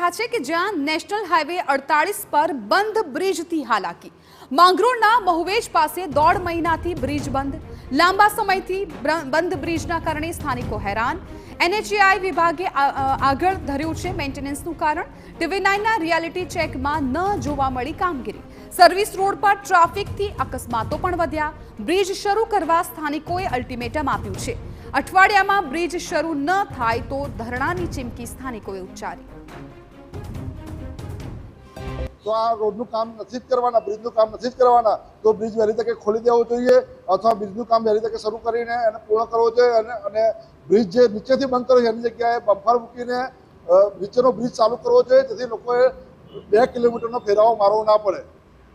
રહ્યા છે કે જ્યાં નેશનલ હાઈવે 48 પર બંધ બ્રિજથી હાલાકી। માંગરોળના મહુવેજ પાસે 1.5 મહિનાથી બ્રિજ બંધ। લાંબા સમયથી બંધ બ્રિજના કારણે સ્થાનિકો હેરાન। NHAI વિભાગે આગળ ધર્યું છે મેન્ટેનન્સનું કારણ। TV9ના રિયાલિટી ચેકમાં ન જોવા મળી કામગીરી। સર્વિસ રોડ પર ટ્રાફિકથી અકસ્માતો પણ વધ્યા। બ્રિજ શરૂ કરવા સ્થાનિકોએ અલ્ટિમેટમ આપ્યું છે। અઠવાડિયામાં બ્રિજ શરૂ ન થાય તો ધરણાની ચીમકી સ્થાનિકોએ ઉચ્ચારી। તો આ રોડનું કામ નથી જ કરવાના, બ્રિજનું કામ નથી જ કરવાના, તો બ્રિજ વહેલી તકે ખોલી દેવું જોઈએ અથવા બ્રિજનું કામ વહેલી તકે શરૂ કરીને એને પૂર્ણ કરવો જોઈએ અને બ્રિજ જે નીચેથી બંધ કર્યો છે એની જગ્યાએ બમ્પર મૂકીને નીચેનો બ્રિજ ચાલુ કરવો જોઈએ, જેથી લોકોએ 2 કિલોમીટરનો ફેરાવો મારવો ના પડે।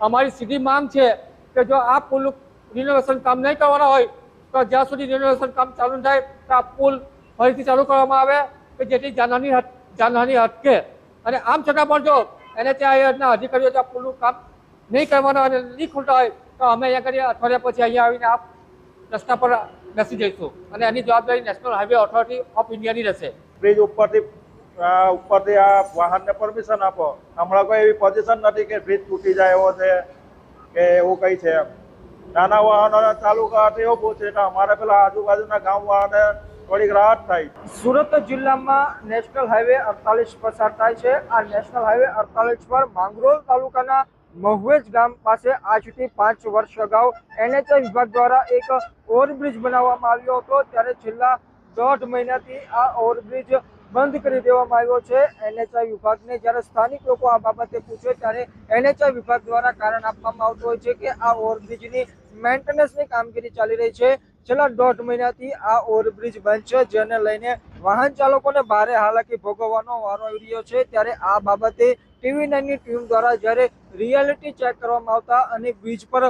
અમારી સીધી માંગ છે કે જો આ પુલ રિનોવેશન કામ નહીં કરવાના હોય તો જ્યાં સુધી રિનોવેશન કામ ચાલુ થાય તો આ પુલ ફરીથી ચાલુ કરવામાં આવે કે જેથી જાનહાની અટકે। અને આમ છતાં પણ જો NHAIના અધિકારીઓ જો પુલનું કામ નહીં કરવાના અને નહીં ખોલતા હોય તો અમે અહીંયા કરીએ અઠવાડિયા પછી અહીંયા આવીને આ રસ્તા પર બેસી જઈશું અને એની જવાબદારી નેશનલ હાઈવે ઓથોરિટી ઓફ ઇન્ડિયાની રહેશે। બ્રિજ ઉપરથી આ વાહનને પરમિશન આપો। હમણાં કોઈ એવી પોઝિશન નથી કે બ્રિજ તૂટી જાય એવો છે કે એવું કંઈ છે। નાના વાહનો ચાલુ કરવાથી એવું બહુ છે તો અમારે પેલા આજુબાજુના ગામવાળાને થોડીક રાહત થાય। સુરત જિલ્લામાં નેશનલ હાઈવે 48 પસાર થાય છે। આ નેશનલ હાઈવે 48 પર માંગરોળ તાલુકાના મહુવેજ ગામ પાસે આજથી 5 વર્ષ અગાઉ NHAI વિભાગ દ્વારા એક ઓવરબ્રિજ બનાવવામાં આવ્યો હતો, ત્યારે છેલ્લા 1.5 મહિનાથી આ ઓવરબ્રિજ બંધ કરી દેવામાં આવ્યો છે। NHAI વિભાગને જ્યારે સ્થાનિક લોકો આ બાબતે પૂછે ત્યારે NHAI વિભાગ દ્વારા કારણ આપવામાં આવતું હોય છે કે આ ઓવરબ્રિજની મેન્ટેનન્સની કામગીરી ચાલી રહી છે। છેલ્લા 1.5 મહિનાથી આ ઓવરબ્રિજ બંધ છે, જેને લઈને વાહન ચાલકોને ભારે હાલાકી ભોગવવાનો વારો આવી રહ્યો છે। ત્યારે આ બાબતે TV9ની ટીમ દ્વારા જ્યારે રિયાલિટી ચેક કરવામાં આવતા અને બ્રિજ પર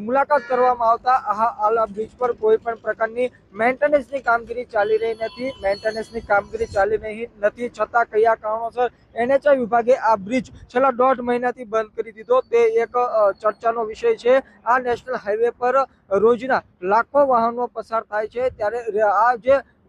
મુલાકાત કરવામાં આવતા આ બ્રિજ પર કોઈ પણ પ્રકારની મેન્ટેનન્સની કામગીરી ચાલી રહી નથી। મેન્ટેનન્સની કામગીરી ચાલી રહી નથી છતાં કયા કારણોસર NHAI વિભાગે આ બ્રિજ છેલ્લા 1.5 મહિનાથી બંધ કરી દીધો તે એક ચર્ચાનો વિષય છે। આ નેશનલ હાઈવે પર રોજના લાખો વાહનો પસાર થાય છે, ત્યારે આ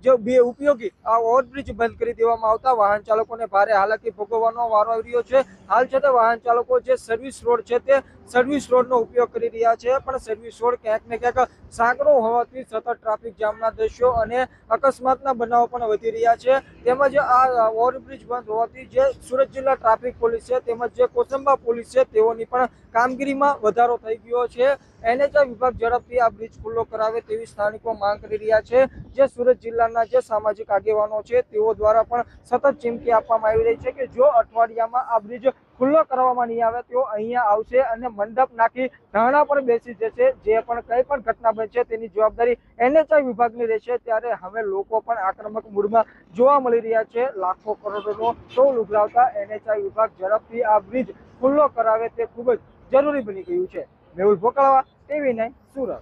જે બે ઉપયોગી આ ઓવરબ્રિજ બંધ કરી દેવામાં આવતા વાહન ચાલકોને ભારે હાલાકી ભોગવવાનો વારો આવી રહ્યો છે। હાલ છતાં વાહન ચાલકો જે સર્વિસ રોડ છે તે સર્વિસ રોડનો ઉપયોગ કરી રહ્યા છે, પણ સર્વિસ રોડ ક્યાંક ને ક્યાંક સાંકડો હોવાથી સતત ટ્રાફિક જામના દ્રશ્યો અને અકસ્માતના બનાવો પણ વધી રહ્યા છે। તેમજ આ ઓવરબ્રિજ બંધ હોવાથી જે સુરત જિલ્લા ટ્રાફિક પોલીસ છે તેમજ જે કોસંબા પોલીસ છે તેઓની પણ કામગીરીમાં વધારો થઈ ગયો છે। NHAI વિભાગ ઝડપથી આ બ્રિજ ખુલ્લો કરાવે તેવી સ્થાનિકો માંગ કરી રહ્યા છે। જે સુરત જિલ્લાના જે સામાજિક આગેવાનો છે તેઓ દ્વારા પણ સતત ચીમકી આપવામાં આવી રહી છે કે જો અઠવાડિયામાં આ બ્રિજ ખુલ્લો કરવામાં નહીં આવે તો અહીંયા આવશે અને મંડપ નાખી ધરણા પર બેસી જશે। જે પણ કંઈ પણ ઘટના બનશે તેની જવાબદારી NHAI વિભાગની રહેશે। ત્યારે હવે લોકો પણ આક્રમક મૂડમાં જોવા મળી રહ્યા છે। લાખો કરોડોનો ટોલ ઉઘરાવતા NHAI વિભાગ ઝડપથી આ બ્રિજ ખુલ્લો કરાવે તે ખૂબ જ જરૂરી બની ગયું છે। મેહુલ ભોકળવા, TV9 સુરત।